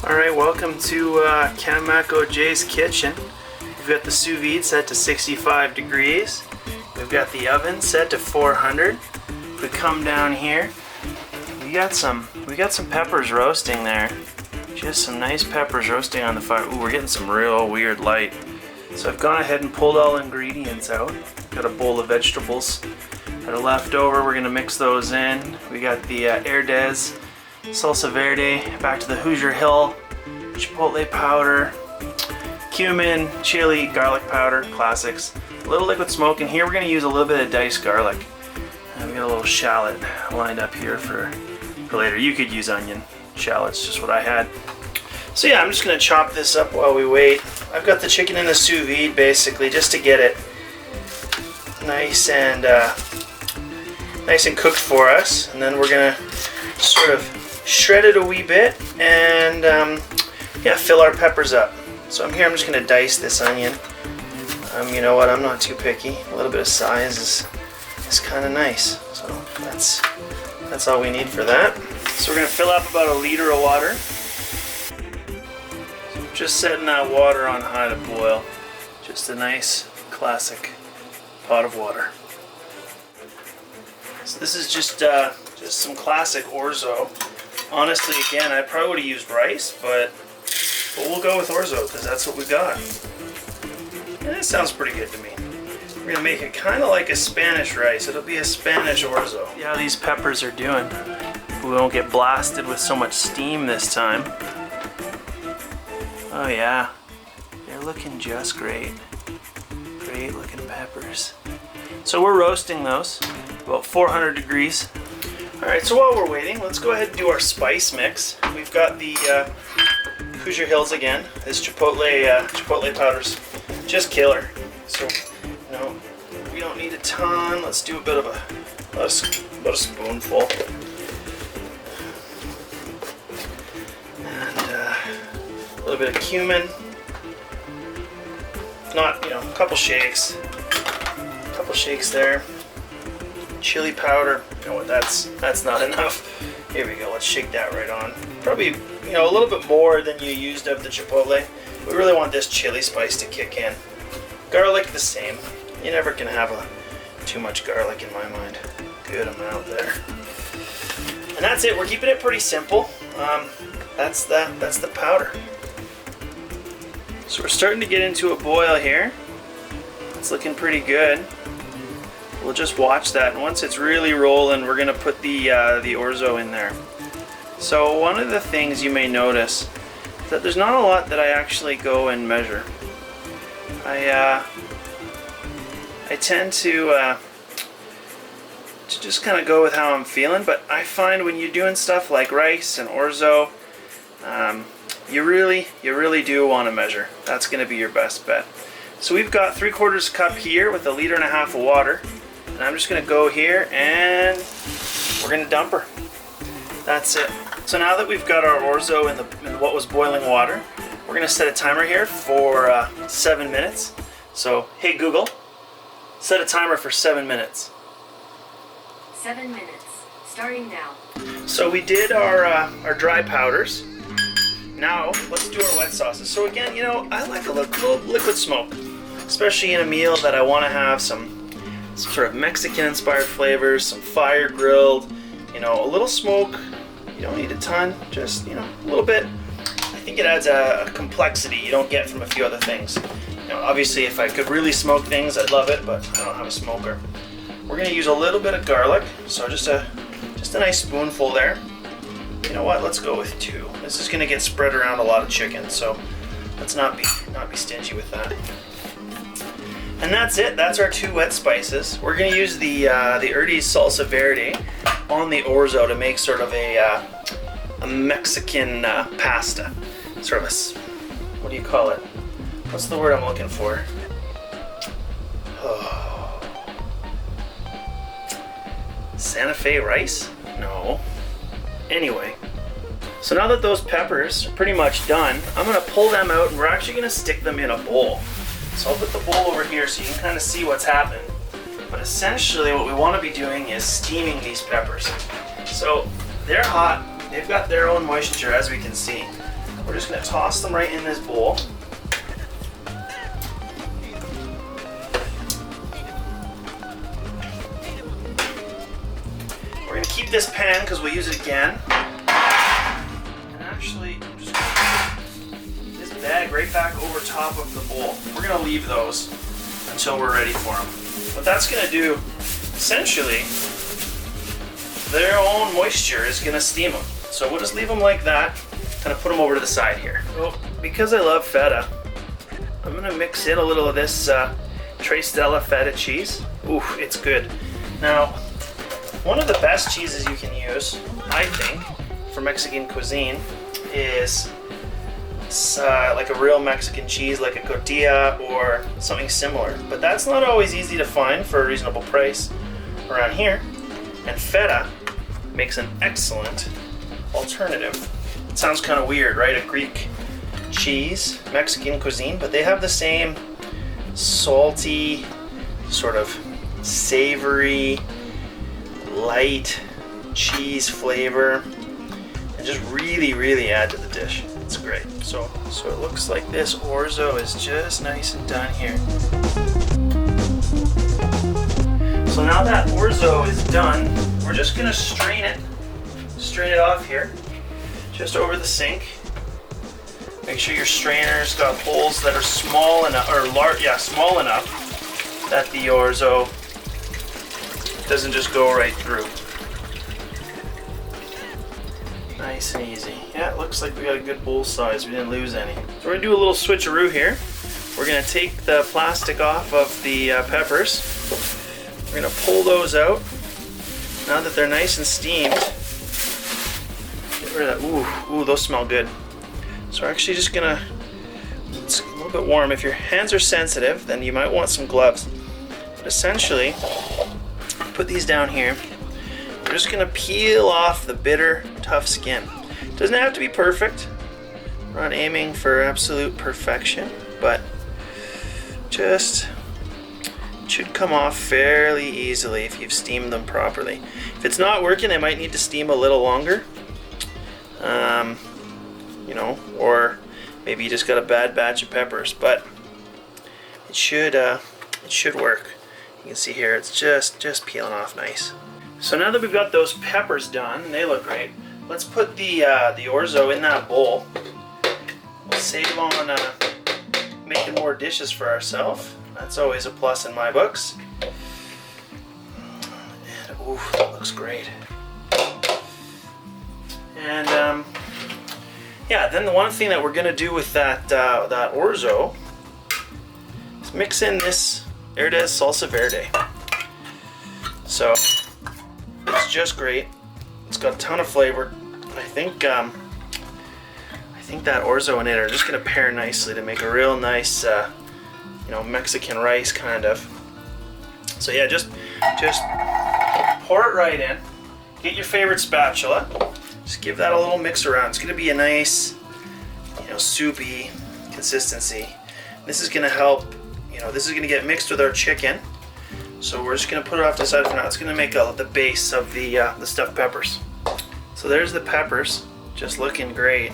Alright, welcome to CamMakoJ's kitchen. We've got the sous vide set to 65 degrees. We've got the oven set to 400. If we come down here, we got some peppers roasting there. Just some nice peppers roasting on the fire. Ooh, we're getting some real weird light. So I've gone ahead and pulled all ingredients out. Got a bowl of vegetables that are left over. We're gonna mix those in. We got the Herdez salsa verde, back to the Hoosier Hill, chipotle powder, cumin, chili, garlic powder, classics. A little liquid smoke in here. We're gonna use a little bit of diced garlic. And we got a little shallot lined up here for later. You could use onion. Shallot's just what I had. So yeah, I'm just gonna chop this up while we wait. I've got the chicken in the sous vide basically just to get it nice and cooked for us, and then we're gonna sort of shred it a wee bit and yeah, fill our peppers up. So I'm just gonna dice this onion. You know what, I'm not too picky. A little bit of size is kind of nice. So that's all we need for that. So we're gonna fill up about 1 liter of water. Just setting that water on high to boil. Just a nice classic pot of water. So this is just some classic orzo. Honestly, again, I probably would have used rice, but we'll go with orzo because that's what we got. And it sounds pretty good to me. We're gonna make it kind of like a Spanish rice. It'll be a Spanish orzo. See how these peppers are doing. We won't get blasted with so much steam this time. Oh yeah, they're looking just great. Great looking peppers. So we're roasting those, about 400 degrees. Alright, so while we're waiting, let's go ahead and do our spice mix. We've got the Hoosier Hills again. This chipotle powder's just killer. So, you know, we don't need a ton. Let's do about a spoonful. And a little bit of cumin. Not, you know, a couple shakes. A couple shakes there. Chili powder. You know what, that's not enough. Here we go, let's shake that right on. Probably, you know, a little bit more than you used of the chipotle. We really want this chili spice to kick in. Garlic the same. You never can have too much garlic in my mind. Good amount there. And that's it, we're keeping it pretty simple. That's the powder. So we're starting to get into a boil here. It's looking pretty good. We'll just watch that, and once it's really rolling, we're gonna put the orzo in there. So one of the things you may notice is that there's not a lot that I actually go and measure. I tend to just kind of go with how I'm feeling, but I find when you're doing stuff like rice and orzo, you really do want to measure. That's gonna be your best bet. So we've got 3/4 cup here with 1.5 liters of water. And I'm just gonna go here and we're gonna dump her. That's it. So now that we've got our orzo in what was boiling water, we're gonna set a timer here for 7 minutes. So, hey Google, set a timer for 7 minutes. 7 minutes, starting now. So we did our dry powders. Now let's do our wet sauces. So again, you know, I like a little liquid smoke, especially in a meal that I want to have some sort of Mexican-inspired flavors, some fire grilled, you know, a little smoke. You don't need a ton, just, you know, a little bit. I think it adds a complexity you don't get from a few other things. You know, obviously, if I could really smoke things, I'd love it, but I don't have a smoker. We're gonna use a little bit of garlic, so just a nice spoonful there. You know what? Let's go with 2. This is gonna get spread around a lot of chicken, so let's not be stingy with that. And that's it. That's our 2 wet spices. We're going to use the Herdez salsa verde on the orzo to make sort of a Mexican pasta. Sort of what do you call it? What's the word I'm looking for? Oh. Santa Fe rice? No. Anyway. So now that those peppers are pretty much done, I'm going to pull them out and we're actually going to stick them in a bowl. So I'll put the bowl over here so you can kind of see what's happening. But essentially what we want to be doing is steaming these peppers. So they're hot, they've got their own moisture as we can see. We're just gonna toss them right in this bowl. We're gonna keep this pan because we'll use it again. And actually, I'm just gonna put this bag right back over top of the bowl. We're gonna leave those until we're ready for them. What that's gonna do, essentially, their own moisture is gonna steam them. So we'll just leave them like that, kind of put them over to the side here. So because I love feta, I'm gonna mix in a little of this Tre Stella feta cheese. Ooh, it's good. Now, one of the best cheeses you can use, I think, for Mexican cuisine is like a real Mexican cheese, like a cotija or something similar. But that's not always easy to find for a reasonable price around here. And feta makes an excellent alternative. It sounds kind of weird, right? A Greek cheese, Mexican cuisine, but they have the same salty, sort of savory, light cheese flavor, and just really add to the dish. It's great. So it looks like this orzo is just nice and done here. So now that orzo is done, we're just gonna strain it off here, just over the sink. Make sure your strainer's got holes that are small enough, or large, yeah, small enough that the orzo doesn't just go right through. Nice and easy. Yeah, it looks like we got a good bowl size. We didn't lose any. So we're gonna do a little switcheroo here. We're gonna take the plastic off of the peppers. We're gonna pull those out. Now that they're nice and steamed, get rid of that. Ooh, those smell good. So we're actually just gonna, it's a little bit warm. If your hands are sensitive, then you might want some gloves. But essentially, put these down here. We're just gonna peel off the bitter, tough skin. Doesn't have to be perfect. We're not aiming for absolute perfection, but just it should come off fairly easily if you've steamed them properly. If it's not working, they might need to steam a little longer. You know, or maybe you just got a bad batch of peppers, but it should work. You can see here it's just peeling off nice. So now that we've got those peppers done, they look great. Let's put the orzo in that bowl. We'll save on making more dishes for ourselves. That's always a plus in my books. And ooh, that looks great. And yeah, then the one thing that we're gonna do with that orzo is mix in this, there it is, salsa verde. So it's just great. It's got a ton of flavor. I think that orzo and it are just gonna pair nicely to make a real nice, you know, Mexican rice kind of. So yeah, just pour it right in. Get your favorite spatula. Just give that a little mix around. It's gonna be a nice, you know, soupy consistency. This is gonna help, you know, this is gonna get mixed with our chicken. So we're just gonna put it off to the side for now. It's gonna make the base of the stuffed peppers. So there's the peppers, just looking great.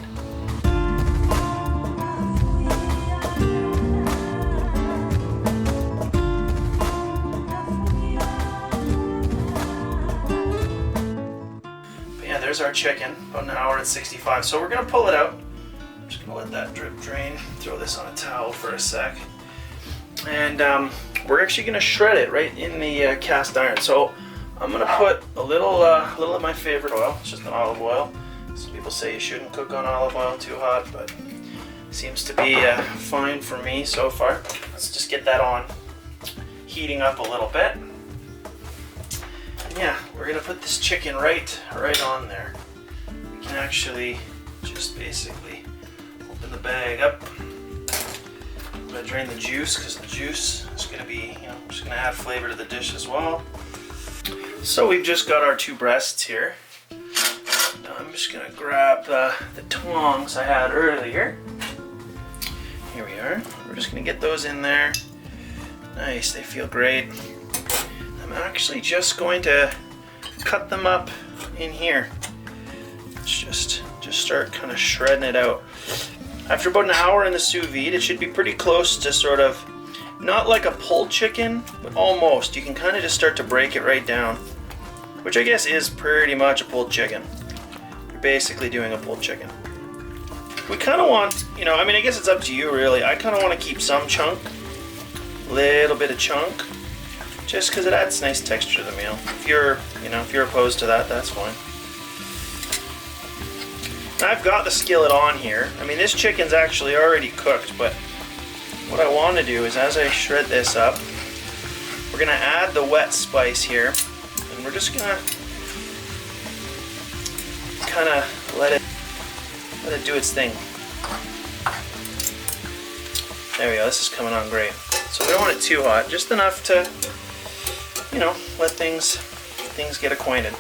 But yeah, there's our chicken, about 1 hour and 65. So we're gonna pull it out. I'm just gonna let that drip drain. Throw this on a towel for a sec. And we're actually gonna shred it right in the cast iron. So I'm gonna put a little of my favorite oil. It's just an olive oil. Some people say you shouldn't cook on olive oil too hot, but it seems to be fine for me so far. Let's just get that on, heating up a little bit. And yeah, we're gonna put this chicken right on there. We can actually just basically open the bag up. I'm gonna drain the juice because the juice is gonna be, you know, just gonna add flavor to the dish as well. So we've just got our 2 breasts here. I'm just gonna grab the tongs I had earlier. Here we are. We're just gonna get those in there. Nice, they feel great. I'm actually just going to cut them up in here. It's just just start kind of shredding it out. After about an hour in the sous vide, it should be pretty close to sort of, not like a pulled chicken, but almost. You can kind of just start to break it right down, which I guess is pretty much a pulled chicken. You're basically doing a pulled chicken. We kind of want, you know, I mean, I guess it's up to you really. I kind of want to keep some chunk, little bit of chunk, just because it adds nice texture to the meal. If you're, you know, if you're opposed to that, that's fine. Now I've got the skillet on here. I mean, this chicken's actually already cooked, but what I want to do is, as I shred this up, we're gonna add the wet spice here, and we're just gonna kind of let it do its thing. There we go, this is coming on great. So we don't want it too hot, just enough to, you know, let things get acquainted.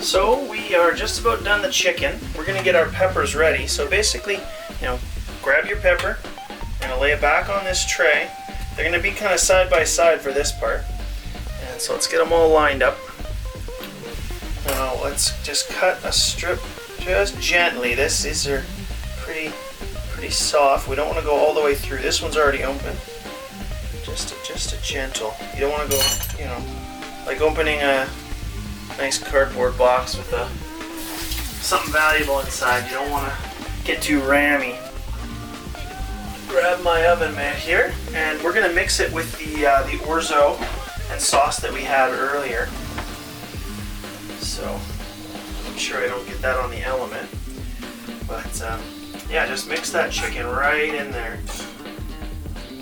So we are just about done the chicken. We're gonna get our peppers ready. So basically, you know, grab your pepper, you're gonna lay it back on this tray. They're gonna be kind of side by side for this part. And so let's get them all lined up. Now let's just cut a strip just gently. These are pretty soft. We don't want to go all the way through. This one's already open. Just a gentle. You don't want to go, you know, like opening a nice cardboard box with something valuable inside. You don't want to get too rammy. Grab my oven mitt here, and we're going to mix it with the orzo and sauce that we had earlier. So I'm sure I don't get that on the element, but yeah, just mix that chicken right in there.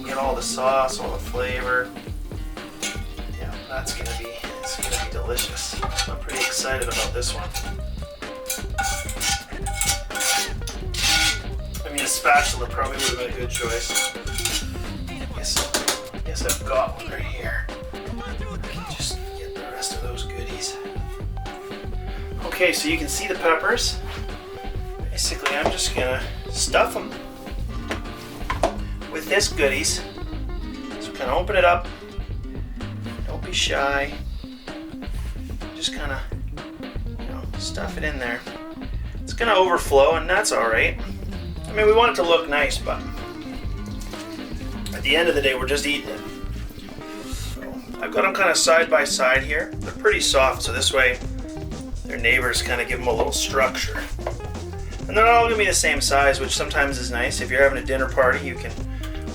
Get all the sauce, all the flavor. Yeah, it's gonna be delicious. I'm pretty excited about this one. I mean, a spatula probably would have been a good choice. Guess I've got one right here. I can just get the rest of those goodies. Okay, so you can see the peppers. Basically, I'm just gonna stuff them with this goodies. So kind of open it up. Don't be shy. Just kind of, you know, stuff it in there. It's gonna overflow, and that's all right. I mean, we want it to look nice, but at the end of the day, we're just eating it. So I've got them kind of side by side here. They're pretty soft, so this way their neighbors kind of give them a little structure. And they're not all gonna be the same size, which sometimes is nice. If you're having a dinner party, you can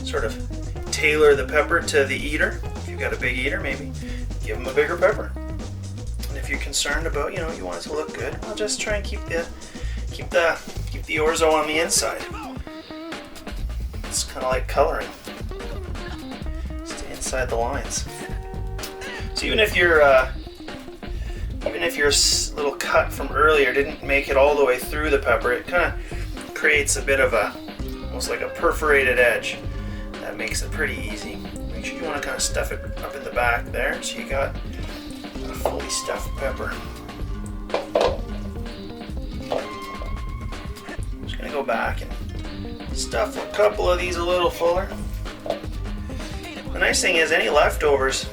sort of tailor the pepper to the eater. If you've got a big eater, maybe give them a bigger pepper. And if you're concerned about, you know, you want it to look good, I'll just try and keep the orzo on the inside. It's kind of like coloring. Stay inside the lines. So even if your little cut from earlier didn't make it all the way through the pepper, it kind of creates a bit of almost like a perforated edge. That makes it pretty easy. Make sure you want to kind of stuff it up in the back there, so you got a fully stuffed pepper. Just gonna go back and stuff a couple of these a little fuller. The nice thing is, any leftovers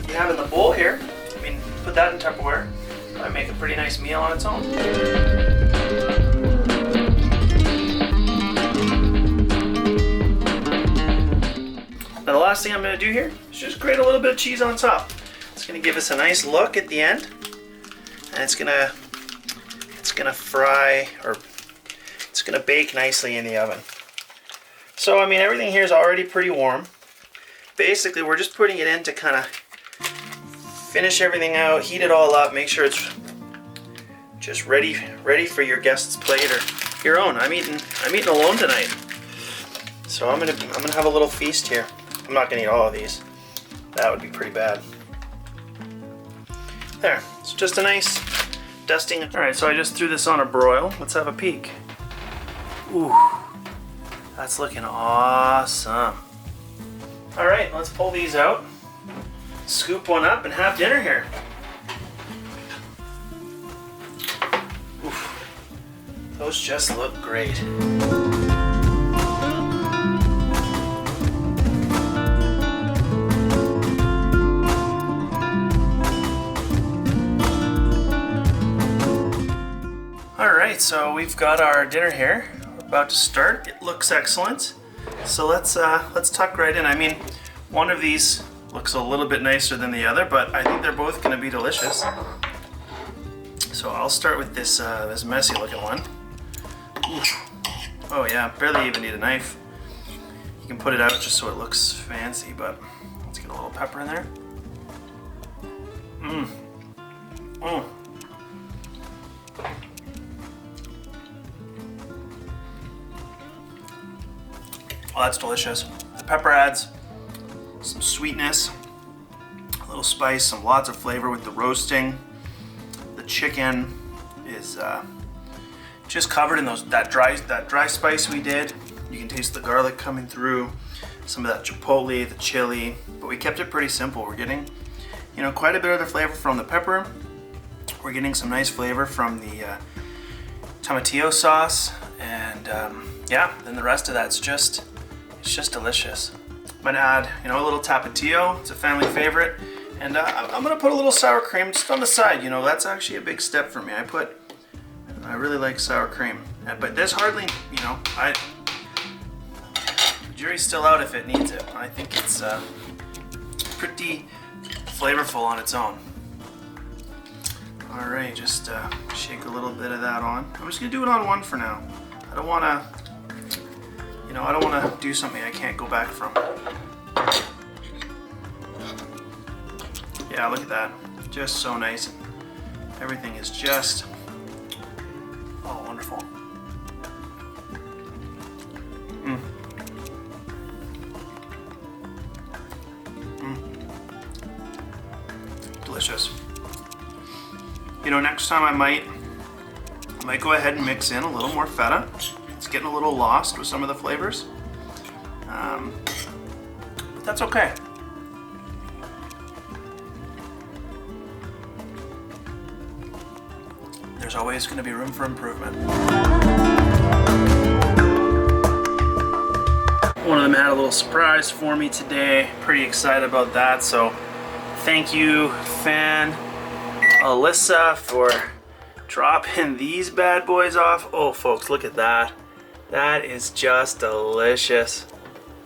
you have in the bowl here, I mean, put that in Tupperware, that'd make a pretty nice meal on its own. Now the last thing I'm going to do here is just grate a little bit of cheese on top. It's gonna give us a nice look at the end, and it's gonna fry, or it's gonna bake nicely in the oven. So I mean, everything here is already pretty warm. Basically, we're just putting it in to kind of finish everything out, heat it all up, make sure it's just ready for your guest's plate or your own. I'm eating alone tonight, so I'm gonna have a little feast here. I'm not gonna eat all of these. That would be pretty bad. There, it's just a nice dusting. All right, so I just threw this on a broil. Let's have a peek. Ooh, that's looking awesome. All right, let's pull these out, scoop one up, and have dinner here. Oof, those just look great. All right, so we've got our dinner here. We're about to start. It looks excellent. So let's tuck right in. I mean, one of these looks a little bit nicer than the other, but I think they're both going to be delicious. So I'll start with this this messy looking one. Ooh. Oh yeah, barely even need a knife. You can put it out just so it looks fancy, but let's get a little pepper in there. Mmm. Oh. Oh, that's delicious. The pepper adds some sweetness, a little spice, lots of flavor with the roasting. The chicken is just covered in that dry spice we did. You can taste the garlic coming through, some of that chipotle, the chili, but we kept it pretty simple. We're getting, quite a bit of the flavor from the pepper. We're getting some nice flavor from the tomatillo sauce, and yeah, then the rest of that's just delicious. I'm gonna add, a little tapatio. It's a family favorite, and I'm gonna put a little sour cream just on the side. That's actually a big step for me. I really like sour cream, but this hardly, the jury's still out if it needs it. I think it's pretty flavorful on its own. All right, just shake a little bit of that on. I'm just gonna do it on one for now. I don't wanna do something I can't go back from. Yeah, look at that. Just so nice. Everything is just, oh, wonderful. Mm. Mm. Delicious. Next time I might go ahead and mix in a little more feta. It's getting a little lost with some of the flavors, but that's okay. There's always going to be room for improvement. One of them had a little surprise for me today. Pretty excited about that, so thank you, fan Alyssa, for dropping these bad boys off. Oh, folks, look at that. That is just delicious.